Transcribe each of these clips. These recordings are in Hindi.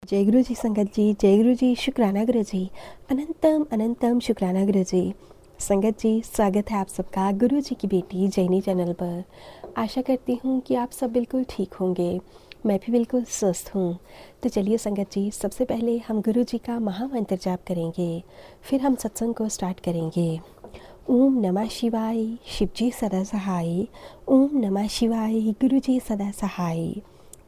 जय गुरु जी संगत जी, जय गुरु जी, शुक्राना गुरु जी, अनंतम अनंतम शुक्राना गुरु जी। संगत जी, स्वागत है आप सबका गुरु जी की बेटी जैनी चैनल पर। आशा करती हूँ कि आप सब बिल्कुल ठीक होंगे। मैं भी बिल्कुल स्वस्थ हूँ। तो चलिए संगत जी, सबसे पहले हम गुरु जी का महामंत्र जाप करेंगे, फिर हम सत्संग को स्टार्ट करेंगे। ओम नमः शिवाय, शिव जी सदा सहाय। ओम नमः शिवाय, गुरु जी सदा सहाय।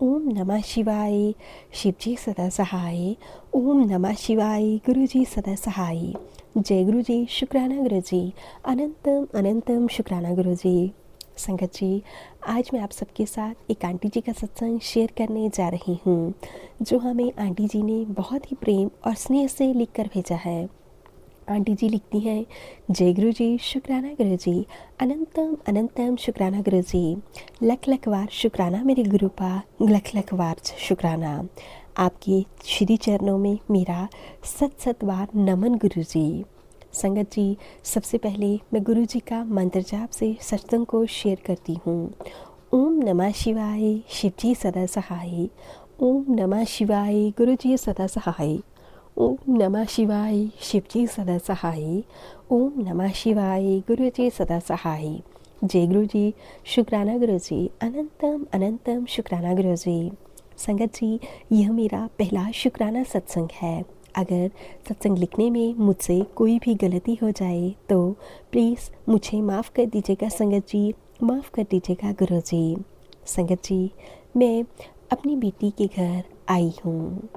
ओम नमः शिवाय, शिव जी सदा सहाय। ओम नमः शिवाय, गुरु जी सदा सहाय। जय गुरु जी, शुक्राना गुरु जी, अनंतम अनंतम शुक्राना गुरु जी। संगत जी, आज मैं आप सबके साथ एक आंटी जी का सत्संग शेयर करने जा रही हूँ, जो हमें आंटी जी ने बहुत ही प्रेम और स्नेह से लिख कर भेजा है। आंटी जी लिखती हैं, जय गुरु जी, शुक्राना गुरु जी, अनंतम अनंतम शुक्राना गुरु जी। लख लख बार शुक्राना मेरे गुरु पा, लख लख बार शुक्राना। आपके श्री चरणों में मेरा सत सत बार नमन गुरु जी। संगत जी, सबसे पहले मैं गुरु जी का मंत्र जाप से सत्संग को शेयर करती हूँ। ओम नमः शिवाय, शिव जी सदा सहाय। ओम नमः शिवाय, गुरु जी सदा सहाय। ओम नमः शिवाय, शिव जी सदा सहाय। ओम नमः शिवाय, गुरु जी सदा सहाय। जय गुरु जी, शुक्राना गुरु जी, अनंतम अनंतम शुक्राना गुरु जी। संगत जी, यह मेरा पहला शुक्राना सत्संग है। अगर सत्संग लिखने में मुझसे कोई भी गलती हो जाए तो प्लीज़ मुझे माफ़ कर दीजिएगा संगत जी, माफ़ कर दीजिएगा गुरु जी। संगत जी, मैं अपनी बेटी के घर आई हूँ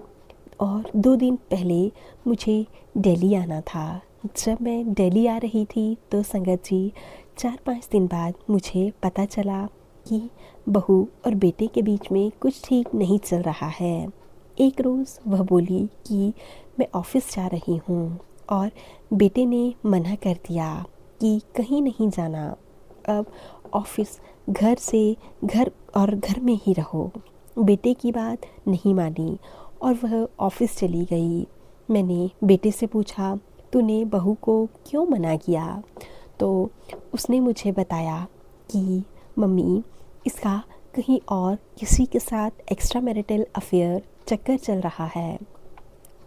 और 2 दिन पहले मुझे दिल्ली आना था। जब मैं दिल्ली आ रही थी तो संगत जी, 4-5 दिन बाद मुझे पता चला कि बहू और बेटे के बीच में कुछ ठीक नहीं चल रहा है। एक रोज़ वह बोली कि मैं ऑफ़िस जा रही हूँ और बेटे ने मना कर दिया कि कहीं नहीं जाना, अब ऑफ़िस घर से घर और घर में ही रहो। बेटे की बात नहीं मानी और वह ऑफ़िस चली गई। मैंने बेटे से पूछा, तूने बहू को क्यों मना किया? तो उसने मुझे बताया कि मम्मी, इसका कहीं और किसी के साथ एक्स्ट्रा मैरिटल अफेयर चक्कर चल रहा है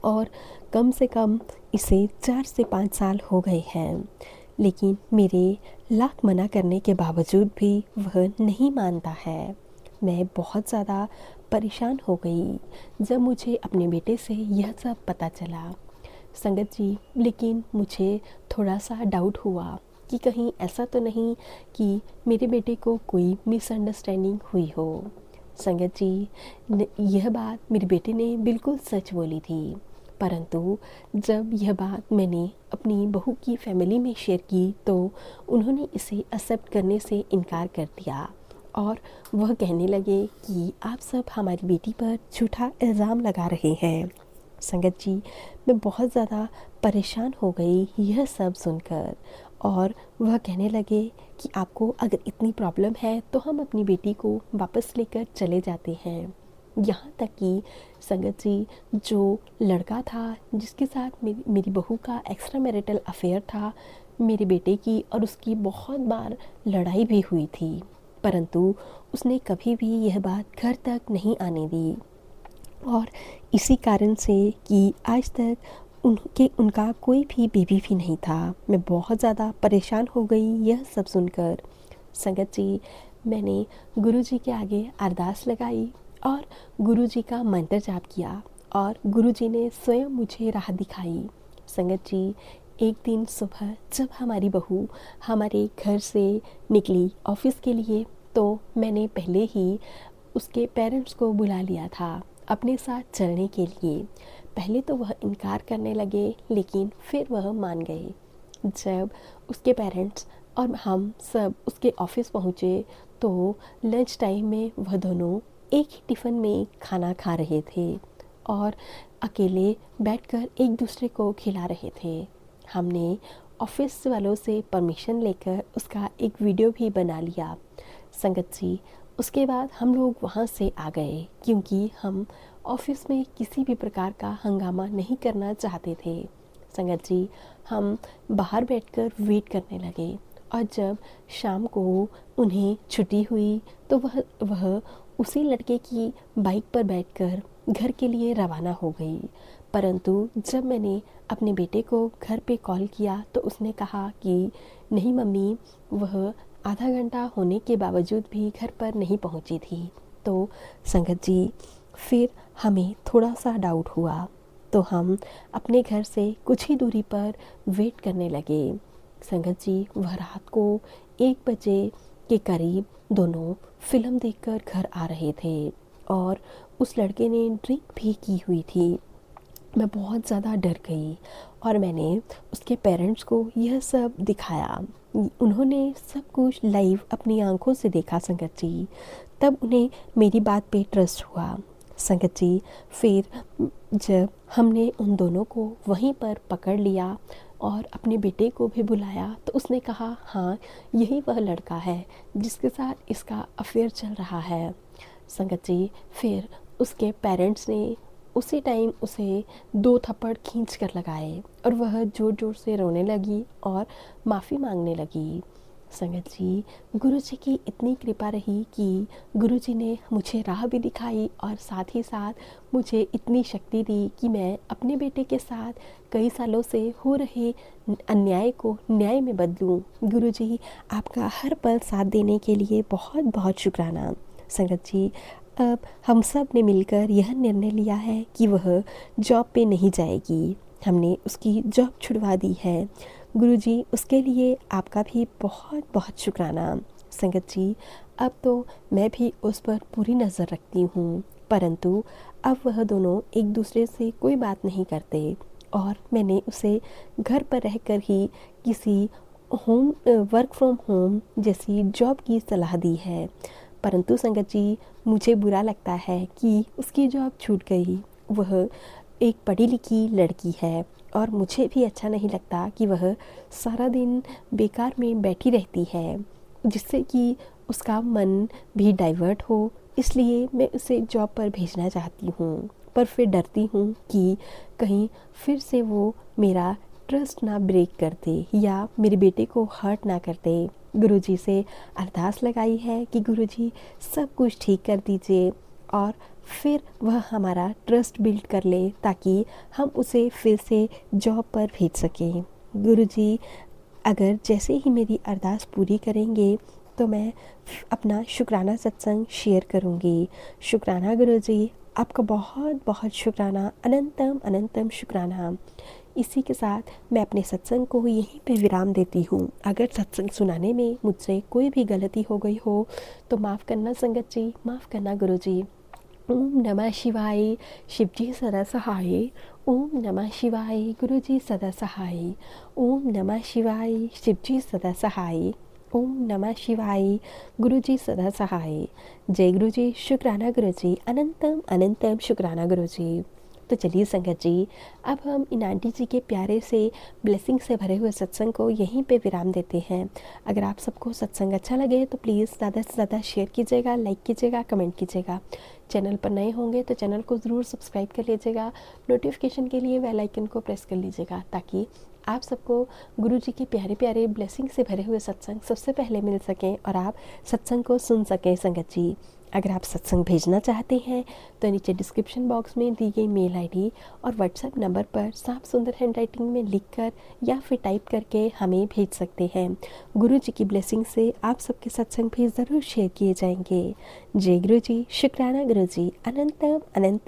और कम से कम इसे 4 से 5 साल हो गए हैं। लेकिन मेरे लाख मना करने के बावजूद भी वह नहीं मानता है। मैं बहुत ज़्यादा परेशान हो गई जब मुझे अपने बेटे से यह सब पता चला। संगत जी, लेकिन मुझे थोड़ा सा डाउट हुआ कि कहीं ऐसा तो नहीं कि मेरे बेटे को कोई मिसअंडरस्टैंडिंग हुई हो। संगत जी, यह बात मेरे बेटे ने बिल्कुल सच बोली थी, परंतु जब यह बात मैंने अपनी बहू की फैमिली में शेयर की तो उन्होंने इसे एक्सेप्ट करने से इनकार कर दिया और वह कहने लगे कि आप सब हमारी बेटी पर झूठा इल्ज़ाम लगा रहे हैं। संगत जी, मैं बहुत ज़्यादा परेशान हो गई यह सब सुनकर और वह कहने लगे कि आपको अगर इतनी प्रॉब्लम है तो हम अपनी बेटी को वापस लेकर चले जाते हैं। यहाँ तक कि संगत जी, जो लड़का था जिसके साथ मेरी बहू का एक्स्ट्रा मैरिटल अफेयर था, मेरे बेटे की और उसकी बहुत बार लड़ाई भी हुई थी, परंतु उसने कभी भी यह बात घर तक नहीं आने दी। और इसी कारण से कि आज तक उनका कोई भी बेबी भी नहीं था। मैं बहुत ज़्यादा परेशान हो गई यह सब सुनकर। संगत जी, मैंने गुरुजी के आगे अरदास लगाई और गुरुजी का मंत्र जाप किया और गुरुजी ने स्वयं मुझे राह दिखाई। संगत जी, एक दिन सुबह जब हमारी बहू हमारे घर से निकली ऑफ़िस के लिए तो मैंने पहले ही उसके पेरेंट्स को बुला लिया था अपने साथ चलने के लिए। पहले तो वह इनकार करने लगे, लेकिन फिर वह मान गए। जब उसके पेरेंट्स और हम सब उसके ऑफ़िस पहुँचे तो लंच टाइम में वह दोनों एक ही टिफ़िन में खाना खा रहे थे और अकेले बैठकर एक दूसरे को खिला रहे थे। हमने ऑफ़िस वालों से परमिशन लेकर उसका एक वीडियो भी बना लिया। संगत जी, उसके बाद हम लोग वहाँ से आ गए क्योंकि हम ऑफ़िस में किसी भी प्रकार का हंगामा नहीं करना चाहते थे। संगत जी, हम बाहर बैठकर वेट करने लगे और जब शाम को उन्हें छुट्टी हुई तो वह उसी लड़के की बाइक पर बैठकर घर के लिए रवाना हो गई। परंतु जब मैंने अपने बेटे को घर पे कॉल किया तो उसने कहा कि नहीं मम्मी, वह आधा घंटा होने के बावजूद भी घर पर नहीं पहुंची थी। तो संगत जी, फिर हमें थोड़ा सा डाउट हुआ, तो हम अपने घर से कुछ ही दूरी पर वेट करने लगे। संगत जी, वह रात को 1 बजे के करीब दोनों फिल्म देखकर घर आ रहे थे और उस लड़के ने ड्रिंक भी की हुई थी। मैं बहुत ज़्यादा डर गई और मैंने उसके पेरेंट्स को यह सब दिखाया। उन्होंने सब कुछ लाइव अपनी आंखों से देखा संगत जी। तब उन्हें मेरी बात पे ट्रस्ट हुआ संगत जी। फिर जब हमने उन दोनों को वहीं पर पकड़ लिया और अपने बेटे को भी बुलाया तो उसने कहा हाँ, यही वह लड़का है जिसके साथ इसका अफेयर चल रहा है। संगत जी, फिर उसके पेरेंट्स ने उसी टाइम उसे 2 थप्पड़ खींच कर लगाए और वह ज़ोर ज़ोर से रोने लगी और माफ़ी मांगने लगी। संगत जी, गुरुजी की इतनी कृपा रही कि गुरुजी ने मुझे राह भी दिखाई और साथ ही साथ मुझे इतनी शक्ति दी कि मैं अपने बेटे के साथ कई सालों से हो रहे अन्याय को न्याय में बदलूं। गुरुजी, आपका हर पल साथ देने के लिए बहुत बहुत शुक्राना। संगत जी, अब हम सब ने मिलकर यह निर्णय लिया है कि वह जॉब पे नहीं जाएगी। हमने उसकी जॉब छुड़वा दी है। गुरुजी, उसके लिए आपका भी बहुत बहुत शुक्राना। संगत जी, अब तो मैं भी उस पर पूरी नज़र रखती हूँ, परंतु अब वह दोनों एक दूसरे से कोई बात नहीं करते और मैंने उसे घर पर रहकर ही किसी होम वर्क फ्रॉम होम जैसी जॉब की सलाह दी है। परंतु संगत जी, मुझे बुरा लगता है कि उसकी जॉब छूट गई। वह एक पढ़ी लिखी लड़की है और मुझे भी अच्छा नहीं लगता कि वह सारा दिन बेकार में बैठी रहती है, जिससे कि उसका मन भी डाइवर्ट हो। इसलिए मैं उसे जॉब पर भेजना चाहती हूँ, पर फिर डरती हूँ कि कहीं फिर से वो मेरा ट्रस्ट ना ब्रेक कर दे या मेरे बेटे को हर्ट ना कर दे। गुरुजी से अरदास लगाई है कि गुरुजी सब कुछ ठीक कर दीजिए और फिर वह हमारा ट्रस्ट बिल्ड कर ले ताकि हम उसे फिर से जॉब पर भेज सकें। गुरुजी, अगर जैसे ही मेरी अरदास पूरी करेंगे तो मैं अपना शुक्राना सत्संग शेयर करूँगी। शुक्राना गुरुजी, आपका बहुत बहुत शुक्राना, अनंतम अनंतम शुक्राना। इसी के साथ मैं अपने सत्संग को यहीं पे विराम देती हूँ। अगर सत्संग सुनाने में मुझसे कोई भी गलती हो गई हो तो माफ़ करना संगत जी, माफ़ करना गुरुजी। ओम नमः शिवाय, शिवजी सदा सहाय। ओम नमः शिवाय, गुरुजी सदा सहाय। ओम नमः शिवाय, शिवजी सदा सहाय। ओम नमः शिवाय, गुरुजी सदा सहाय। जय गुरुजी, शुक्राना गुरुजी, अनंतम अनंतम शुक्राना गुरुजी। तो चलिए संगत जी, अब हम इन आंटी जी के प्यारे से ब्लेसिंग से भरे हुए सत्संग को यहीं पे विराम देते हैं। अगर आप सबको सत्संग अच्छा लगे तो प्लीज़ ज़्यादा से ज़्यादा शेयर कीजिएगा, लाइक कीजिएगा, कमेंट कीजिएगा। चैनल पर नए होंगे तो चैनल को ज़रूर सब्सक्राइब कर लीजिएगा। नोटिफिकेशन के लिए बेल आइकन को प्रेस कर लीजिएगा ताकि आप सबको गुरु जी के प्यारे प्यारे ब्लेसिंग से भरे हुए सत्संग सबसे पहले मिल सकें और आप सत्संग को सुन सकें संगत जी। अगर आप सत्संग भेजना चाहते हैं तो नीचे डिस्क्रिप्शन बॉक्स में दी गई मेल आईडी और व्हाट्सएप नंबर पर साफ सुंदर हैंडराइटिंग में लिखकर या फिर टाइप करके हमें भेज सकते हैं। गुरु जी की ब्लेसिंग से आप सबके सत्संग भी ज़रूर शेयर किए जाएंगे। जय गुरु जी, शुक्राना गुरु जी, अनंतम अनंतम।